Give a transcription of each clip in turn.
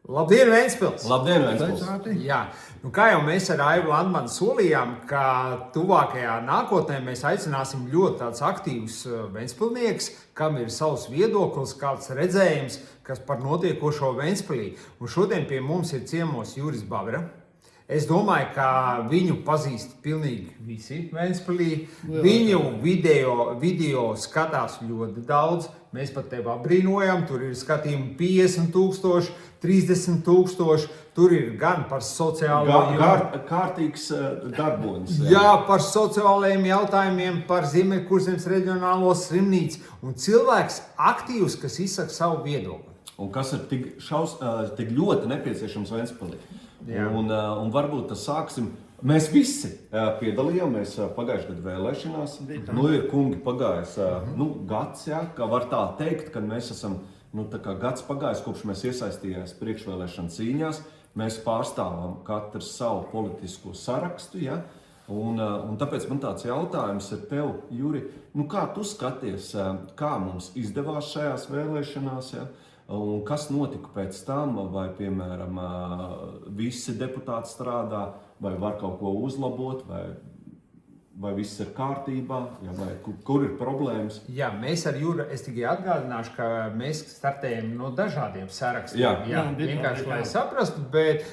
Labdien, Ventspils! Labdien, Ventspils! Jā, kā jau mēs ar Aivu Landmanu solījām, ka tuvākajā nākotnē mēs aicināsim ļoti tādus aktīvus ventspilniekus, kam ir savs viedoklis, kāds redzējums, kas par notiekošo Ventspilī. Un šodien pie mums ir ciemos Juris Bavra. Es domāju, ka viņu pazīst pilnīgi visi Ventspilī. Viņu video skatās ļoti daudz. Mēs pat tevi apbrīnojam. Tur ir skatījumi 50,000, 30,000. Tur ir gan par sociālo... Kārtīgs darbonis. Jā, par sociālajiem jautājumiem, par Ziemeļkurzemes reģionālo slimnīcu. Un cilvēks aktīvs, kas izsaka savu viedokli. Un kas ir tik ļoti nepieciešams Ventspilī. Un varbūt tas sāksim. Mēs visi piedalījāmies pagājušajā gadu vēlēšanās. Nu, ir kungi pagājis gads, kā var tā teikt, kad mēs esam gads pagājis, kopš mēs iesaistījāmies priekšvēlēšana cīņās. Mēs pārstāvam katrs savu politisko sarakstu. Ja? Un tāpēc man tāds jautājums ir tev, Juri, kā tu skaties, kā mums izdevās šajās vēlēšanās? Ja? Un kas notika pēc tam, vai, piemēram, visi deputāti strādā, vai var kaut ko uzlabot, vai viss ir kārtībā, ja, vai kur ir problēmas? Jā, mēs ar Juru, es tikai atgādināšu, ka mēs startējam no dažādiem sarakstiem. Jā, vienkārši, lai saprastu, bet,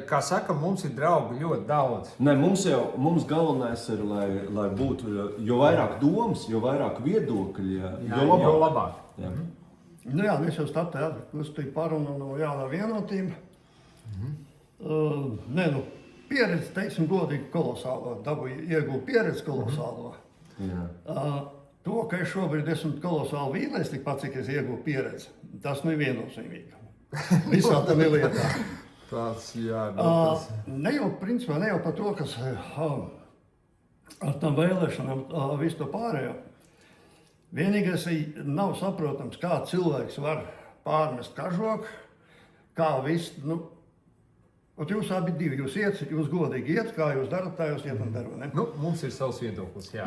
kā saka, mums ir draugi ļoti daudz. Nē, mums galvenais ir, lai būtu, jo vairāk domas, jo vairāk viedokļi, jo labāk. Jā. Jā, mēs jau startējām kustību parunu no jaunā vienotība. Pieredze, teiksim, godīgi kolosālo. Dabūju iegūt pieredzi kolosālo. To, ka es šobrīd esmu kolosāli vīlēs, tikpat, cik es iegūtu pieredzi, tas viennozīmīgi. Visā tam ir lietā. Ne jau par to, kas ar tam vēlēšanām visu to pārējo. Vienīgais nav saprotams, kā cilvēks var pārmest kažoku, kā viss, jūs abi divi, jūs godīgi iet, kā jūs darat, tā jūs iet un daru, ne? Mums ir savs viedoklis, jā.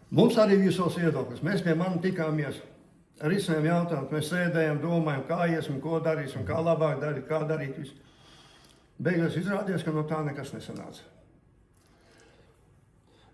Mums arī ir savs viedoklis. Mēs pie mani tikāmies, risinājām jautājumus, mēs sēdējām, domājam, kā iesim, ko darīsim, kā labāk darīt, kā darīt visu. Beigās izrādījās, ka no tā nekas nesanāca.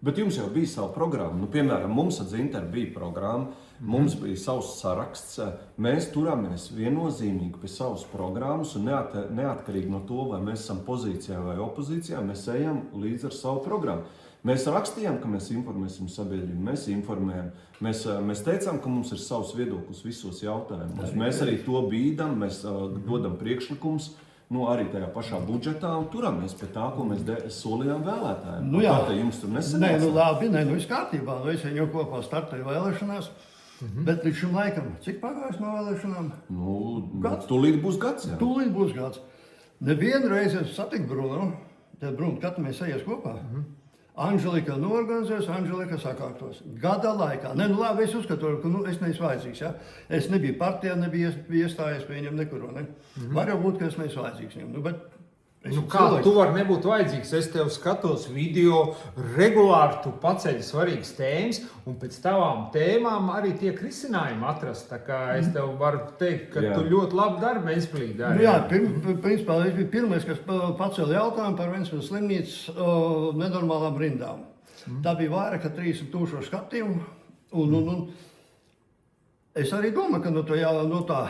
Bet jums jau bija sava programma. Piemēram, mums ar Zinteru bija programma, mums bija savs saraksts. Mēs turāmies viennozīmīgi pie savas programmas un neatkarīgi no to, vai mēs esam pozīcijā vai opozīcijā, mēs ejam līdz ar savu programmu. Mēs rakstījām, ka mēs informēsim sabiedrību, mēs informējam. Mēs teicām, ka mums ir savs viedoklis visos jautājumos. Mēs arī to bīdam, mēs dodam priekšlikumus. Arī tajā pašā budžetā un turamies pie tā, ko mēs solījām vēlētājiem. Kā jums tur nesanāca? Labi, viss kārtībā. Es jau kopā startēju vēlēšanās, bet līdz šim laikam, cik pagājis no vēlēšanām? Tūlīt būs gads. Jā. Tūlīt būs gads. Nevienu reizi es satiku Brunu, tad Brunu, kad mēs ejies kopā. Anželika norganizēs, Anželika sakārtos. Gada laikā. Labi, es uzskatu, ka es neesmu vajadzīgs. Ja? Es nebiju partijā, nebiju iestājies pie viņiem nekuro. Ne? Var jau būt, ka es neesmu vajadzīgs viņiem. Bet kā tu vari nebūt vajadzīgs? Es tev skatos video, regulāri tu paceļ svarīgas tēmas, un pēc tavām tēmām arī tiek risinājumi atrast. Tā kā es tev varu teikt, ka tu ļoti labi darbi Ventspilī dari. Principā es biju pirmais, kas pacēla jautājumu par Ventspils slimnīcas nenormālām rindām. Tā bija vairāk kā 30,000 skatījumu. Es arī domāju, ka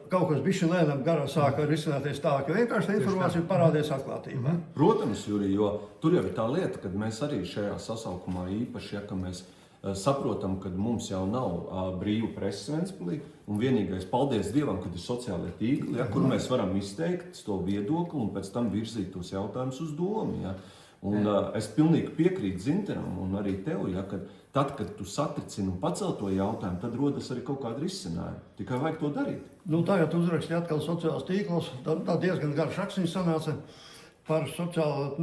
kaut kas bišķi lēnām garā sāka risināties tā, ka vienkārši informācija parādījās atklātībā. Protams, Juri, jo tur jau ir tā lieta, ka mēs arī šajā sasaukumā īpaši, ka mēs saprotam, ka mums jau nav brīva presa Ventspilī, un vienīgais, paldies Dievam, kad ir sociālie tīkli, kur mēs varam izteikt to viedokli un pēc tam virzīt tos jautājumus uz domu. Ja. Un es pilnīgi piekrītu Zinteram un arī tev, ka tad, kad tu satricini un pacel to jautājumu, tad rodas arī kaut kāda risinājuma. Tikai vajag to darīt. Tagad uzrakstīju atkal sociālās tīklos, tā diezgan garš rakstiņš sanāca par sociālo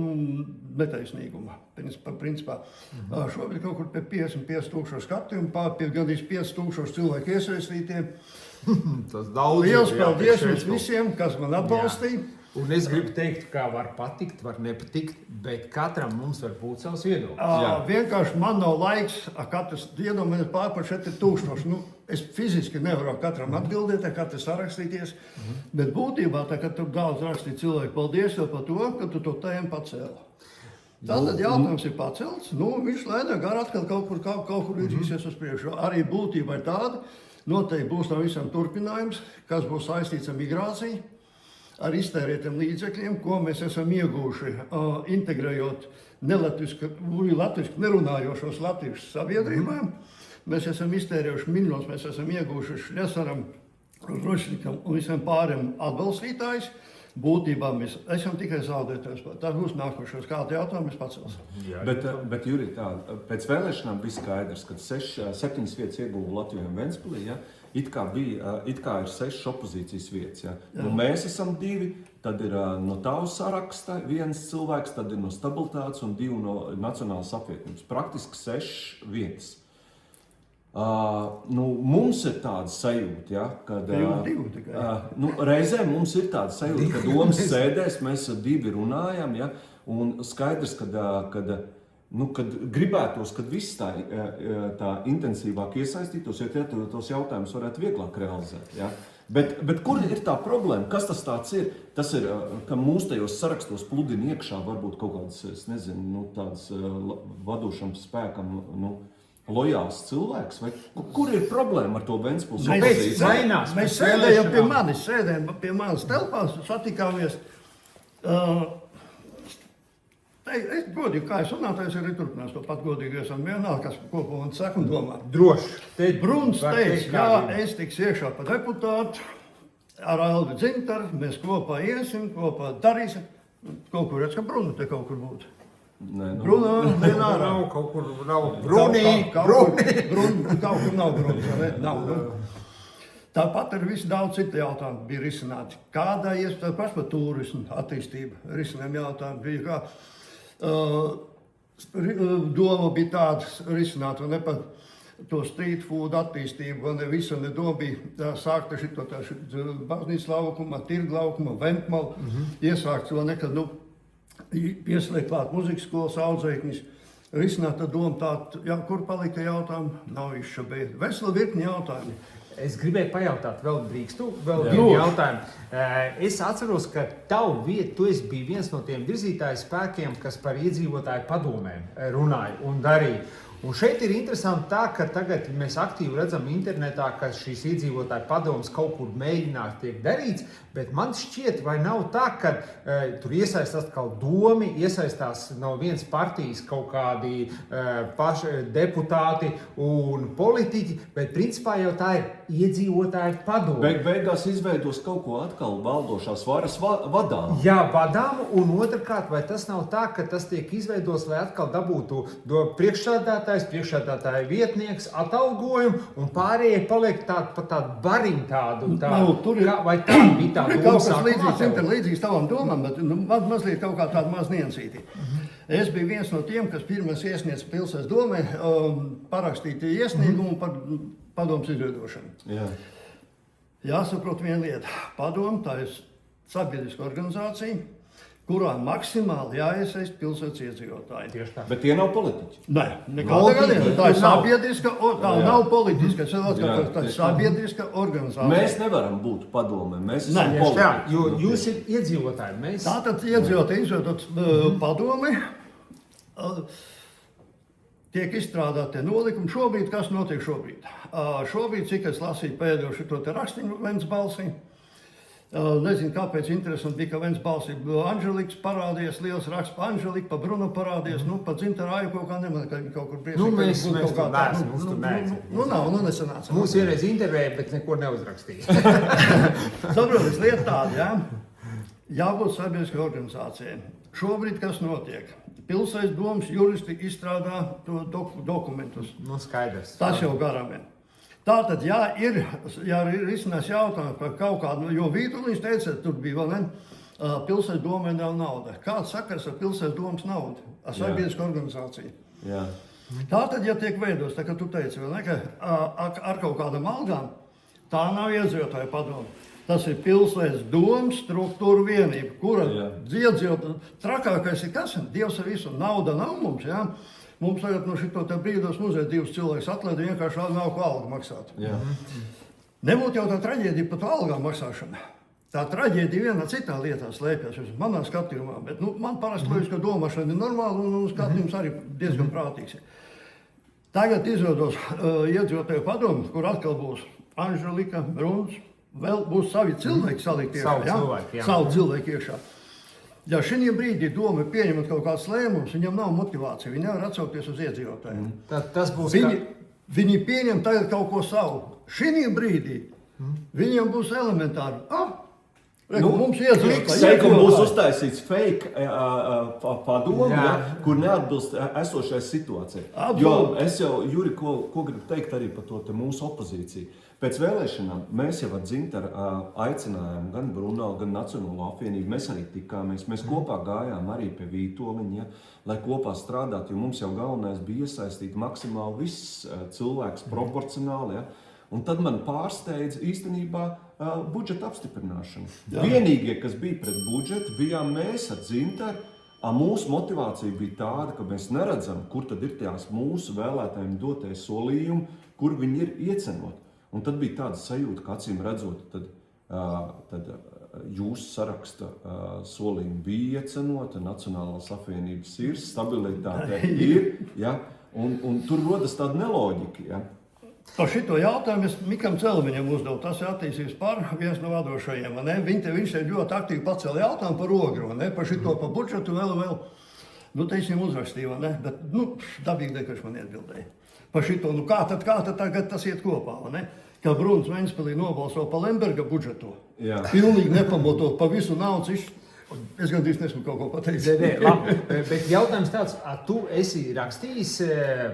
netaisnīgumu. Principā. Šobrīd kaut kur pie 55,000 skatījumu, pie gandrīz 5,000 cilvēku iesaistītiem. Tas daudz. Liels paldies jums visiem, kas man atbalstīja. Un es gribu teikt, ka var patikt, var nepatikt, bet katram mums var būt savs viedoklis. Vienkārši man nav laiks, katrs iedomājas pār 4,000. Es fiziski nevaru katram atbildēt, katrs sarakstīties, bet būtībā, tā, kad tur daudz rakstīja cilvēki, paldies jau par to, ka tu to tēmu pacēli. Tātad jautājums ir pacelts, viņš lēnā gar atkal kaut kur virzīsies uz priekšu. Arī būtība ir tāda, noteikti būs no visam turpinājums, kas būs saistīts ar migrāciju, ar iztērētiem līdzekļiem, ko mēs esam ieguvuši, integrējot latviski nerunājošos latviešus sabiedrībām. Mēs esam iztērējuši miljonus, mēs esam ieguvuši Šļesaram, Rošnikam un visiem pāriem atbalstītājus. Būtībā mēs esam tikai zaudētājs. Tas būs nākošais. Kādu jautājumu mēs pacelsim? Bet Juri, pēc vēlēšanām bija skaidrs, ka 7 vietas ieguva Latvijā un Ventspilī, ja? It kā ir 6 opozīcijas vietas. Ja? Nu, mēs esam 2, tad ir no tavas saraksta 1 cilvēks, tad ir no stabilitātes un 2 no Nacionālas apvienības. Praktiski 6 vietas. Mums ir tāda sajūta, ja, kad reizē mums ir tāda sajūta, ka domas sēdēs, mēs 2 runājam, ja, un skaidrs, kad gribētos, kad viss tā intensīvāk iesaistītos, jo tos jautājumus varētu vieglāk realizēt. Ja. Bet kur ir tā problēma? Kas tas tāds ir? Tas ir, ka mūs tajos sarakstos pludina iekšā varbūt kaut kādas, es nezinu, tādas vadošam spēkam, lojāls cilvēks, vai kur ir problēma ar to Ventspils opozīciju? Mēs sēdējām pie manas telpās, satikāmies. Es godīgi, kā es runātājs, arī turpinās to pat godīgi, esam vienā, kas ko man saka un domā. Droši. Bruns teica, jā, es tiks iekšā pa deputātu ar Alvi Dzintaru, mēs kopā iesim, kopā darīsim. Kaut kur redz, ka Brunu te kaut kur būtu. Brunā, nav, kaut kur nav Brunī. Kaut kur nav Brunī. Tāpat arī visi daudz citu jautājumu bija risināti. Kādā iespēja paši par turismu attīstību risinājumi jautājumi bija kā doma bija tāda risināt, vai ne par to street food attīstību, vai ne visu nedoma bija sākta šito baznīcas laukuma, tirgu laukuma, Ventmalu, iesākts, vai ne, kad, pieslēgt klāt muzikas skolas audzēkņus, risināt ar domu tādu, kur palika jautājumi, nav izšabēti. Vesela virkni jautājumi. Es gribēju pajautāt, vēl drīkstu, vienu jautājumu. Es atceros, ka tavu vietu, tu biji viens no tiem virzītāju spēkiem, kas par iedzīvotāju padomēm runāja un darīja. Un šeit ir interesanti tā, ka tagad mēs aktīvi redzam internetā, ka šīs iedzīvotāju padomas kaut kur mēģināt tiek darīts, bet man šķiet, vai nav tā, ka tur iesaistās atkal domi, iesaistās no vienas partijas kaut kādi paši deputāti un politiķi, bet principā jau tā ir iedzīvotāju padoma. Beigās izveidos kaut ko atkal valdošās varas vadām. Jā, vadām, un otrkārt, vai tas nav tā, ka tas tiek izveidos, lai atkal dabūtu priekšsēdētāja vietnieks, atalgojumu, un pārējie paliek pa tādu bariņu tādu, vai tā bija tā doma? Kaut kas līdzīgs tavam domam, bet mazliet kaut kā tāda maz niansīti. Es biju viens no tiem, kas pirmais iesniedz pilsētas domē parakstīt iesniegumu par padomas izveidošanu. Jā. Jāsaprot viena lieta. Padoma tā ir sabiedriska organizācija, kurā maksimāli jāiesaist pilsētas iedzīvotāji. Bet tie nav politiķi. Nē, nekādā gadījumā. Tā ir sabiedriska, tā nav politiska, tā ir sabiedriska organizācija. Mēs nevaram būt padomē, mēs esam politiķi. Jā, jo jūs ir iedzīvotāji. Tātad iedzīvotāji izveidot padomi, tiek izstrādāti nolikumi. Šobrīd, kas notiek šobrīd? Šobrīd, cik es lasīju pēdējo šito te rakstiņu Ventspilsī, nezinu, kāpēc interesanti bija, ka Ventspilsī Anželiks parādījās, liels raksts pa Anželiku, pa Bruno parādījās, pa Dzintaru Aju kaut kā nemaz, ka viņi kaut kur priecīgi. Mēs tur neesam. Nesanāca. Mūs vienreiz intervēja, bet neko neuzrakstīja. Saprotas, lieta tāda, jā. Jābūt sabiedriskai organizācijai. Šobrīd kas notiek? Pilsētas domas juristi izstrādā dokumentus. Skaidrs. Tas jau garām ir. Tātad, ja ir izcinās jautājumu par kaut kādu, jo Vītuliņš teica, tur bija vēl pilsētas domai nav nauda. Kāds sakars ar pilsētas domas naudu? Ar sabiedrisku organizāciju. Jā. Tātad, ja tiek veidos, tā kā tu teici, vēl ne, ka ar kaut kādām algām, tā nav iedzīvotāju padoma. Tas ir pilsētas domas struktūra vienība, kura dziedzīvot. Trakākais ir kas? Dievs ar visu. Nauda nav mums, jā. Mums tagad no šito te brīdos muzeja 2 cilvēkus atlaida, vienkārši nav ko algu maksāt. Jā. Nebūtu jau tā traģēdija par to algām maksāšanu. Tā traģēdija vienā citā lietā slēpjas, manā skatījumā, bet man parasti liekas, ka domāšana ir normāla un skatījums arī diezgan prātīgs. Tagad izveidos iedzīvotāju padomu, kur atkal būs Anželika, Bruns, vēl būs savi cilvēki salikt iekšā. Savu cilvēku iekšā. Ja šī brīdī doma pieņemat kaut kāds lēmums, viņam nav motivācija, viņi nevar atsaukties uz iedzīvotājiem. Tas būs viņi pieņem tagad kaut ko savu. Šī brīdī viņiem būs elementāri. Mums Seikam būs uztaisīts fake padomu, kur neatbilst esošai situācijai. Jo es jau, Juri, ko gribu teikt arī par to mūsu opozīciju. Pēc vēlēšanām mēs jau ar Dzintaru aicinājām gan Bruno, gan Nacionālo apvienību. Mēs arī tikāmies, mēs kopā gājām arī pie Vītoliņa, lai kopā strādātu, jo mums jau galvenais bija iesaistīt maksimāli viss cilvēks proporcionāli. Un tad man pārsteidza īstenībā budžeta apstiprināšana. Vienīgie, kas bija pret budžetu, bijām mēs ar Dzintaru. Mūsu motivācija bija tāda, ka mēs neredzam, kur tad ir tās mūsu vēlētājiem dotie solījumi, kur viņi ir iecenoti. Un tad bija tāda sajūta, ka acīm redzot, tad jūsu saraksta solījumi bija iecenoti, Nacionālās apvienības ir, stabilitāte ir, ja? Un tur rodas tāda neloģika. Ja? Par šito jautājumu es Mikam Celmiņam uzdevu, tas ir attīstības par viens no vadošajiem. Viņš te ļoti aktīvi pacēla jautājumu par ogru, par šito, par budžetu vēl. Teiksim, uzrakstīja, bet, dabīgi, ka viņš man atbildēja. Par šito, kā tad tagad tas iet kopā, Ka Bruns Ventspilī nobalso par Lemberga budžetu. Jā. Pilnīgi nepamatot pa visu naudu. Es gandrīz nesmu kaut ko pateicis. Bet jautājums tāds, tu esi rakstījis,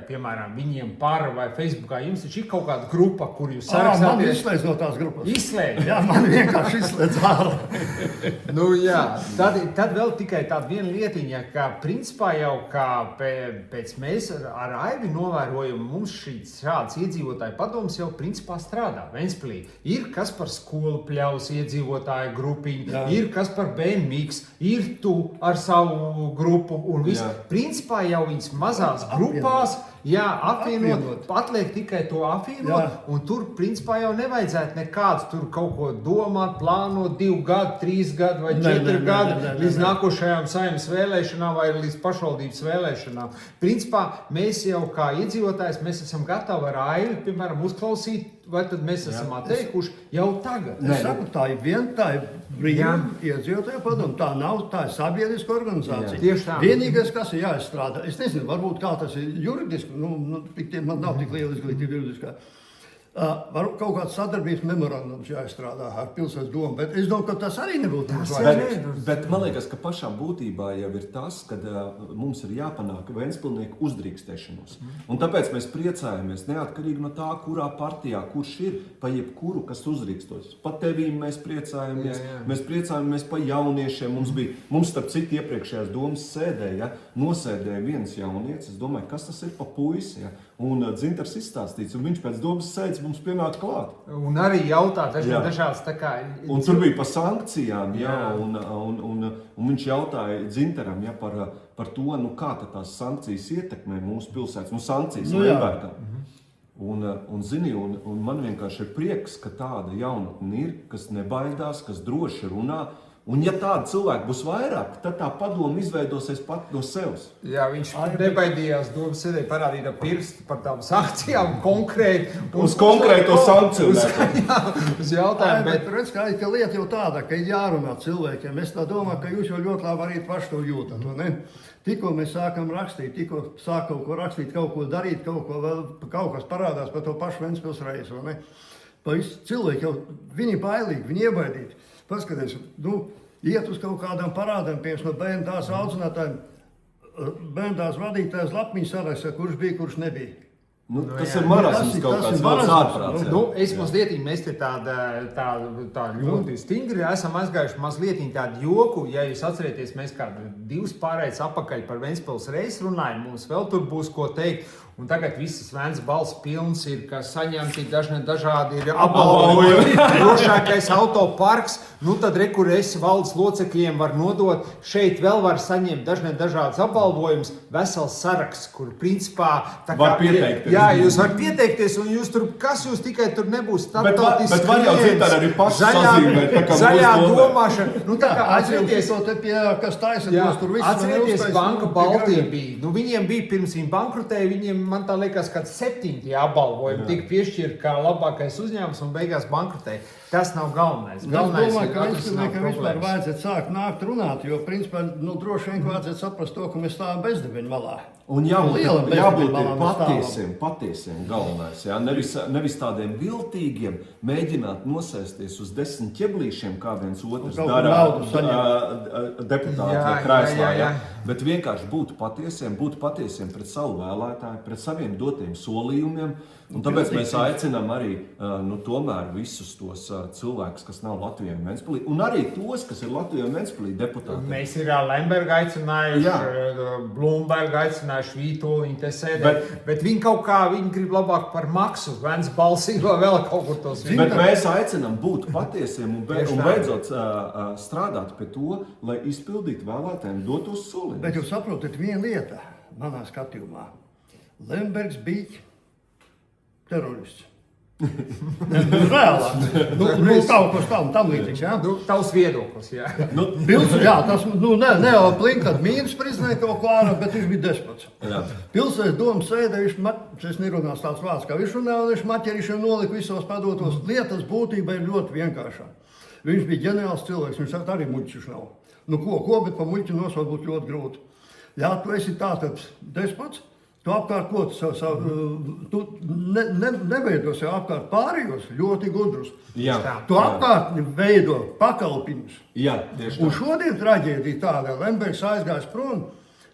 piemēram, viņiem par vai Facebookā, jums taču ir kaut kāda grupa, kur jūs sarakstāties? Man izslēdz no tās grupas. Izslēdz? Jā, man vienkārši izslēdz ārā. Tad vēl tikai tāda viena lietiņa, ka principā jau kā pēc mēs ar Aivi novērojam, mums šāds iedzīvotāju padoms jau principā strādā Ventspilī. Ir kas par skolu pļaus iedzīvotāju grupiņu, ir kas par bērnību. Ir tu ar savu grupu un viss. Principā jau viņas mazās grupās apvienot, atliek tikai to apvienot, un tur principā jau nevajadzētu nekāds tur kaut ko domāt, plānot 2 gadu, 3 gadu vai 4 gadu līdz nākošajām saimnes vēlēšanām vai līdz pašvaldības vēlēšanām. Principā mēs jau kā iedzīvotājs, mēs esam gatavi ar Aivi, piemēram, uzklausīt, vai tad mēs esam atteikuši jau tagad. Es saku, tā ir brīva iedzīvotāju padomu, tā ir sabiedriska organizācija. Tieši tā. Vienīgais, kas ir jāizstrādā, es nezinu, varbūt kā tas ir juridiski, man nav tik liela izglītība juridiskā. Varbūt kaut kāds sadarbības memorandums jāizstrādā ar pilsētas domu, bet es domāju, ka tas arī nebūtu mums vajadzīgs. Bet man liekas, ka pašā būtībā jau ir tas, ka mums ir jāpanāk Ventspilnieku uzdrīkstēšanos. Un tāpēc mēs priecājamies neatkarīgi no tā, kurā partijā, kurš ir, pa jebkuru, kas uzdrīkstos. Pa tevīm mēs priecājamies, mēs priecājamies pa jauniešiem. Mums starp citu iepriekšējās domas sēdē, nosēdēja viens jaunietis, es domāju, kas tas ir pa puisi, un Dzintars izstāstīts, un viņš pēc domas sēdes mums pienāk klāt. Un arī jautā dažādas tā kā... Un tur bija par sankcijām, un viņš jautāja Dzintaram par to, kā tās sankcijas ietekmē mūsu pilsētas, sankcijas Lembergam. Un man vienkārši ir prieks, ka tāda jaunatne ir, kas nebaidās, kas droši runā. Un ja tādi cilvēki būs vairāk, tad tā padoma izveidosies pat no sevis. Jā, viņš nebaidījās domas sēdē parādīt ar pirkstu par tām sankcijām konkrēti. Uz konkrēto sankciju. Uz jautājumu. Bet redz, ka lieta jau tāda, ka ir jārunā cilvēkiem. Es tā domāju, ka jūs jau ļoti labi arī paši to jūtat. Tikko mēs sākam rakstīt, tikko sāk kaut ko rakstīt, kaut ko darīt, kaut kas parādās par to pašu Ventspils reisu. Cilvēki jau, viņi bailīgi, viņi iebaidīti. Paskaties, iet uz kaut kādām parādām, piemēram, no bērndās audzinātājiem, bērndās vadītājs lapmiņš saraksta, kurš bija, kurš nebija. Tas ir marasms kaut kāds valsts ārprāts. Es mazliet, mēs te tā ļoti stingri esam aizgājuši mazliet tādu joku. Ja jūs atcerieties, mēs kādu 2 pārējus apakaļ par Ventspils reisu runājam, mums vēl tur būs ko teikt. Un tagad visas Vēncas balss pilns ir, kas saņemti dažādi apbalvojumi. Drošākais autoparks, nu tad rekur esi valdes locekļiem var nodot. Šeit vēl var saņemt dažādas apbalvojumus, vesels saraksts, kur principā tā Var pieteikties. Jā, jūs varat pieteikties un jūs tur, kas jūs tikai tur nebūs starptautisks Bet var jau citādi arī paši sazīmēt, tā kā zaļā mūsu domāšana. Nu tā kā Atcerieties to te pie, kas taisa tos tur viss. Atcerieties, Banka Baltija bija. Nu, viņiem bija pirms viņi bankrotēja, viņiem, man tā liekas, kad 7 apbalvojumi tika piešķirti kā labākais uzņēmums un beigās bankrotēja. Tas nav galvenais. Es domāju, ka atrisināt Vēncpilsniekam vispār problēmas. vajadzētu sākt nākt runāt, jo principā droši vien vajadzētu saprast to, ka mēs stāvam bezdeviņu malā. Un jābūt Lielam bezdeviņu malā mēs stāvam. patiesiem galvenais. Jā? Nevis tādiem viltīgiem, mēģināt nosēsties uz 10 ķeblīšiem, kā viens otrs kaut dara kur naudu deputāti Jā, krēslā. jā. Bet vienkārši būt patiesiem pret savu vēlētāju, pret saviem dotiem solījumiem. Un tāpēc mēs aicinām arī tomēr visus tos cilvēkus, kas nav Latvijā un Ventspilī, un arī tos, kas ir Latvijā un Ventspilī deputāti. Mēs ir Lembergu aicinājuši, Blūmbergu aicinājuši, Vītoliņu te sēdēt, bet viņi kaut kā, viņi grib labāk par maksu, Vēncas balsī vai vēl kaut kur tos. Bet mēs aicinām būt patiesiem un Tieši tā. beidzot strādāt pie to, lai izpildītu vēlētājiem dotos solījumus. Bet jūs saprotat, viena lieta manā skatījumā. Lembergs bija terorists. Reālā. Kaut kas tam līdzīgs, jā? Nu, tavs viedoklis, jā. Pilsēta, jā, tas ne jau Plinkad mīnus priznēja to klāra, bet viņš bija despots. Pilsētas domas sēdē, es nerunāšu tāds vārds, kā viņš runāja, un viņš maķerišiem nolika visos padotos. Lietas būtība ir ļoti vienkāršā. Viņš bija ģeniāls cilvēks, viņš arī muļķis nav. Nu ko, bet pa muļķi nosaukt būtu ļoti grūti. Jā, tu esi tātad despots, tu apkārt ko tu neveido sev apkārt pārējos ļoti gudrus. Jā. Tu apkārt veido pakalpiņus. Jā, tieši Un tā. šodien traģēdija tāda, Lembergs aizgājis prom,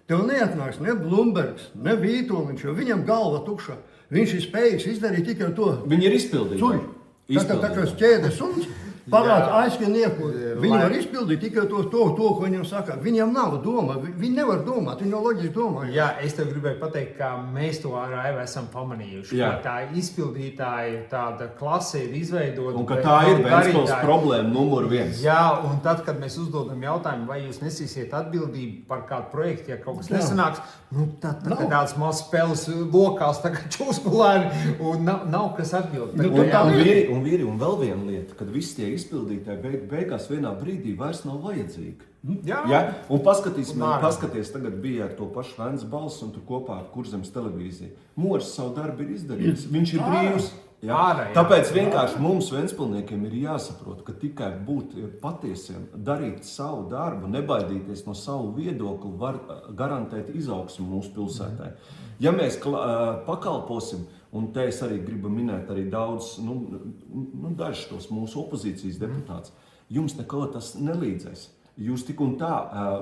tev neatnāks ne Blūmbergs, ne Vītoliņš, jo viņam galva tukša. Viņš ir spējīgs izdarīt tikai to Viņi ir izpildīti. cuļu. Tā kā ķēdes suns, parāds aizskrienieku. Viņi Lai- var izpildīt tikai to, ko viņam saka. Viņam nav doma, viņi nevar domāt, viņi nav loģiski domājuši. Jā, es tev gribēju pateikt, ka mēs to ar Aivu esam pamanījuši. Jā. Ka tā izpildītāja tāda klase ir izveidota. Un ka tā ir Ventspils problēma numur 1. Jā, un tad, kad mēs uzdodam jautājumu, vai jūs nesīsiet atbildību par kādu projektu, ja kaut kas nesanāks, nu tad tāds mazs spēles lokās, tā kā čūskulēni, un nav kas atbild. Nu, Tā kā jā. Un vīri, un vēl viena lieta, kad visi tie izpildītāji beigās vienā brīdī vairs nav vajadzīgi. Jā. Ja? Un paskaties, Un tagad bija ar to pašu Vēncas balsi un tur kopā ar Kurzemes televīziju. Moris savu darbu ir izdarījis. Viņš ir brīvs. Ja? Ārā, jā. Tāpēc vienkārši mums, Ventspilniekiem, ir jāsaprot, ka tikai būt patiesiem, darīt savu darbu, nebaidīties no savu viedokli, var garantēt izaugsmu mūsu pilsētai. Ja mēs pakalposim, un te es arī gribu minēt arī daudz, dažus tos mūsu opozīcijas deputātus, jums neko tas nelīdzēs. Jūs tik un tā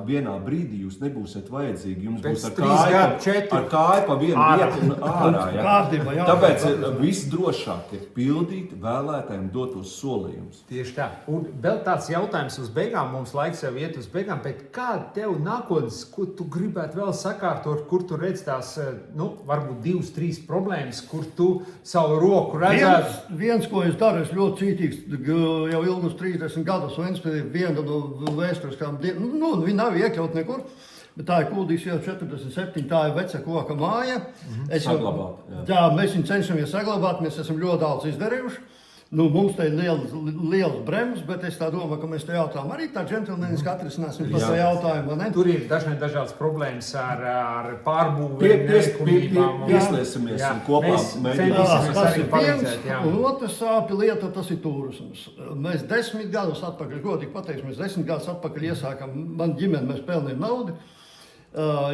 vienā brīdī jūs nebūsiet vajadzīgi. Jums Pēc būs ar 3 gadu, 4 kāju pa vienu ārā. vietu un ārā. Ja? Kārtībā, jā. Tāpēc visdrošāk ir pildīt vēlētājiem dotos solījumus. Tieši tā. Un vēl tāds jautājums uz beigām, mums laiks jau iet uz beigām, bet kā tev nākotnes, ko tu gribētu vēl sakārtot, kur tu redz tās, varbūt 2-3 problēmas, kur tu savu roku redzētu? Viens, ko es daru, es ļoti cītīgs, jau ilgus 30 gadus, Ventspilī viena no vēsturiskām dienām, viņa nav iekļaut nekur. Bet tā ir Kuldīgas iela 47, tā ir veca koka māja. Saglabāt, Jā, mēs viņu cenšamies saglabāt, mēs esam ļoti daudz izdarījuši. Mums te ir liels brems, bet es tā domāju, ka mēs te jautājām arī tā džentelmeniski atrisināsim par šo jautājumu, vai ne? Tur ir dažādas problēmas ar pārbūvēm, Pieslēsimies un kopā mēģināsim Tas arī ir palīdzēt. viens, un otrs sāpju lieta, tas ir turisms. Mēs 10 gadus atpakaļ, godīgi pateikšu, mēs 10 gadus atpakaļ iesākām, man ģimene, mēs pelnījām naudu,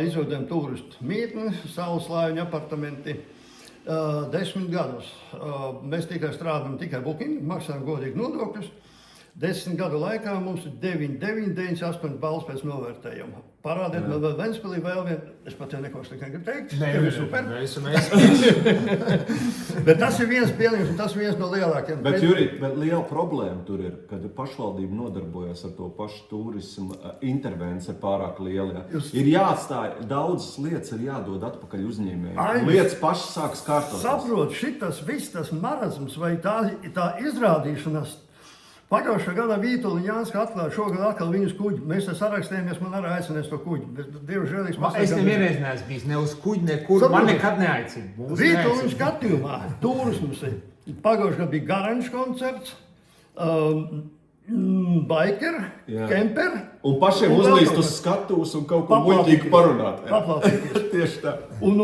izveidojām turistu mītni, sauleslāņu apartamenti. 10 gadus mēs tikai strādājam, tikai booking, maksājam godīgi nodokļus. 10 gadu laikā mums ir 98 balvas pēc novērtējuma. Parādiet man vēl Ventspilī vēl vienu, es pat jau neko slikti negribu teikt. Tev ir super. Bet tas ir viens pielīgums, un tas ir viens no lielākiem. Bet, Juri, liela problēma tur ir, kad pašvaldība nodarbojas ar to pašu turismu, intervence pārāk liela. Ir jāatstāj, daudzas lietas ir jādod atpakaļ uzņēmējiem. Lietas pašas sākas kārtot. Saprot, šitas viss tas marazms vai tā izrādīšanās. Pagājušā gadā Vītola Jānska atklāja šogad atkal viņus kuģi. Mēs te sarakstējamies, man arī aicinās to kuģi. Es nevienreiz neesmu bijis ne uz kuģi, nekur. Man nekad neaicina. Vītola skatījumā turisms ir. Pagājušā gadā bija Garančs koncerts, biker, kemper. Un pašiem uzlīst uz skatuves un kaut ko muļķīgi parunāt. Paplātīties. Tieši tā. Un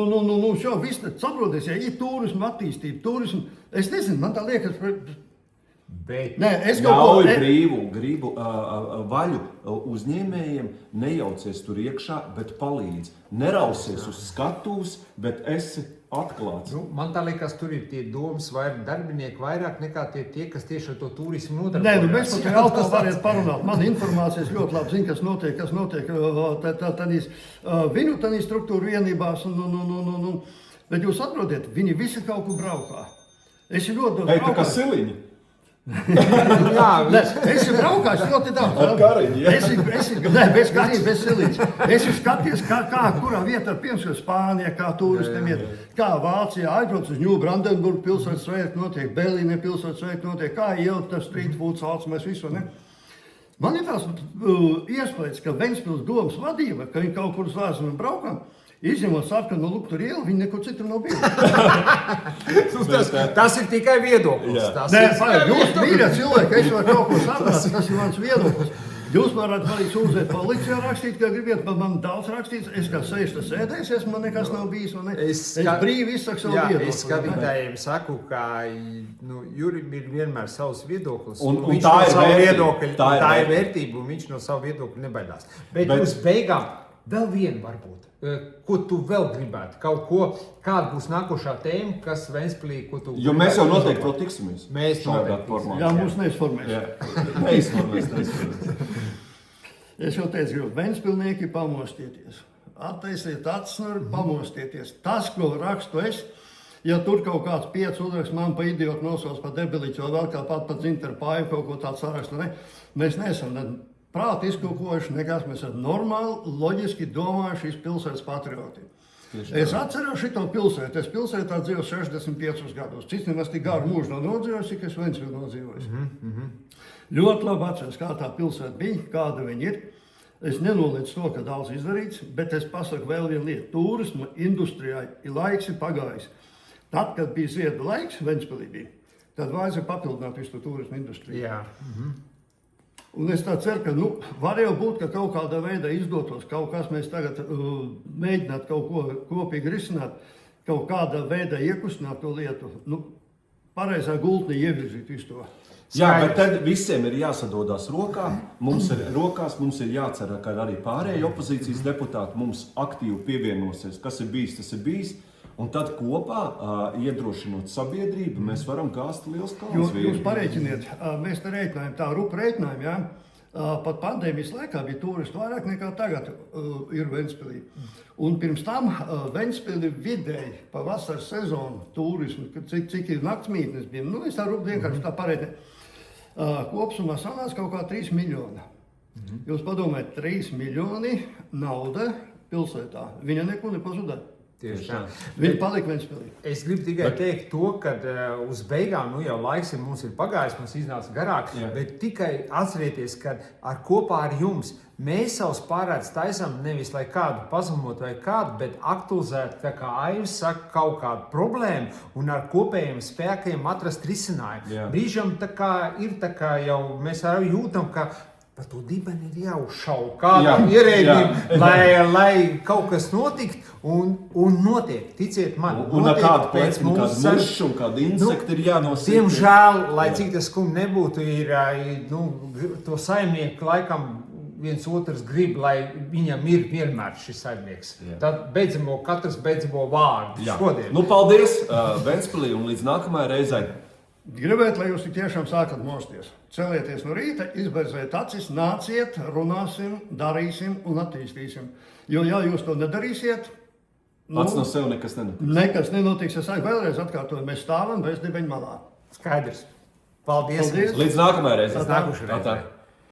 šo visu, saproties, ja ir turismu attīstība, turismu, es nezinu, man tā liekas... Ļauj brīvu vaļu uzņēmējiem, nejaucies tur iekšā, bet palīdz. Nerausies uz skatuves, bet esi atklāts. Man tā liekas, tur ir tie domas darbinieki vairāk nekā tie, kas tieši ar to turismu nodarbojas. Nē, mēs pat jau tā variet parunāt. Man informācijas ļoti labi zina, kas notiek viņu tādī struktūru vienībās. Bet jūs atrodiet, viņi visi kaut kur braukā. Es ļoti daudz tā kā siliņi. Es esmu braukājis ļoti daudz. Ar kariņu, Nē, bez kariņa, bez silītes. Es esmu skaties, kurā vietā, piemēram, Spānijā, kā turistiem iet, kā Vācijā aizbrauc uz Ņūbrandenburgu pilsētas svētki notiek, Berlīnē pilsētas svētki notiek, kā ielikt ar street food sauc, mēs visu, ne? Man ir tās iespējas, ka Ventspils domas vadība, ka viņi kaut kur uz ārzemēm braukām, izņemot sarkanu no Luktur ielu, viņi nekur citur nav bijuši. Tas ir tikai viedoklis. Nē, jūs mīļie cilvēki, es varu kaut ko saprast, tas ir mans viedoklis. Jūs varat arī sūdzēt policijā rakstīt, kā gribiet, bet man daudz rakstīts, es kā sēžu sēdēsies, man nekas nav bijis, un es brīvi izsaku savu viedokli. Es skatītājiem saku, ka Jurim ir vienmēr savs viedoklis, un viņš tā no savu ir viedokļu, tā ir vērtība, un viņš no savu viedokļu nebaidās. Bet uz beigām vēl vienu varbūt. Ko tu vēl gribētu? Kāda būs nākošā tēma, kas Ventspilī, ko tu... Jo mēs jau noteikti vēl tiksimies. Mēs noteikti. Jā, mūs neizformēs. Neizformēs. Es jau teicu, Ventspilnieki pamostieties. Attaisiet acis, pamostieties. Tas, ko rakstu es, ja tur kaut kāds 5 uzraksts man pa idiotu nosauc pa debiliķu, vai vēl kā pat Zinteru Pāju kaut ko tādu sarakstu, ne? Mēs neesam prāti izkūkojuši, nekas mēs esam normāli, loģiski domājuši pilsētas patrioti. Es atceros šito pilsētu. Es pilsētā dzīvoju 65 gadus. Cits nemaz tik garu mūžu nav nodzīvojis, cik es Ventspilī nodzīvojis. Ļoti labi atceros, kā tā pilsēta bija, kāda viņa ir. Es nenoliedzu to, ka daudz izdarīts, bet es pasaku vēl vienu lietu. Turisma industrijā laiks ir pagājis. Tad, kad bija ziedu laiks, Ventspilī bija, tad vajadzēja papildināt visu turisma industriju. Jā. Un es tā ceru, ka var jau būt, ka kaut kādā veidā izdotos kaut kas, mēs tagad mēģināt kaut ko kopīgi risināt, kaut kādā veidā iekustināt to lietu, pareizā gultnī ievirzīt visu to. Jā, bet tad visiem ir jāsadodās mums ir jācer, ka arī pārējie opozīcijas deputāti mums aktīvi pievienosies, kas ir bijis, tas ir bijis. Un tad kopā, iedrošinot sabiedrību, mēs varam gāzt liels kalns. Jūs pareiķiniet, mēs te reiķinājām, tā rupa reiķinājām, jā. Pat pandēmijas laikā bija turistu vairāk nekā tagad ir Ventspilī. Un pirms tam Ventspilī vidēji pa vasaras sezonu turismu, cik ir naktsmītnes bija, es tā rupa vienkārši tā pareiķināt. Kopsumā sanāca kaut kā 3 miljoni. Jūs padomājat, 3 miljoni nauda pilsētā, viņa neko nepazudē. Tieši tā. Viņi palika Ventspilī. Es gribu tikai teikt to, ka uz beigām, jau laiks mums ir pagājis, mums iznāca garāk, bet tikai atcerieties, ka kopā ar jums mēs savus pārēdus taisām nevis lai kādu pazemot vai kādu, bet aktualizēt, tā kā Aivis saka, kaut kādu problēmu un ar kopējiem spēkiem atrast risinājumu. Brīžam tā kā jau mēs arī jūtam, ka par to dibeni ir jāuzšauj kādam ierēdnim, lai kaut kas notikt un notiek, ticiet man. Un ar kādu pēc mums mušu un kādu insektu ir jānosīt. Diemžēl, lai cik tas skumji nebūtu, ir to saimnieku laikam viens otrs grib, lai viņam ir vienmēr šis saimnieks. Tad katrs beidzamo vārdu šodien. Paldies Ventspilī un līdz nākamajai reizei. Gribētu, lai jūs tik tiešām sākat mosties. Celieties no rīta, izbeidziet acis, nāciet, runāsim, darīsim un attīstīsim. Jo, ja jūs to nedarīsiet, Pats no sev nekas nenotiks. Nekas nenotiks. Es saku vēlreiz atkārtoju, mēs stāvam bez dibeņu malā. Skaidrs. Paldies! Paldies. Līdz nākamajai reizei. Līdz nākošajai reizei. Tā.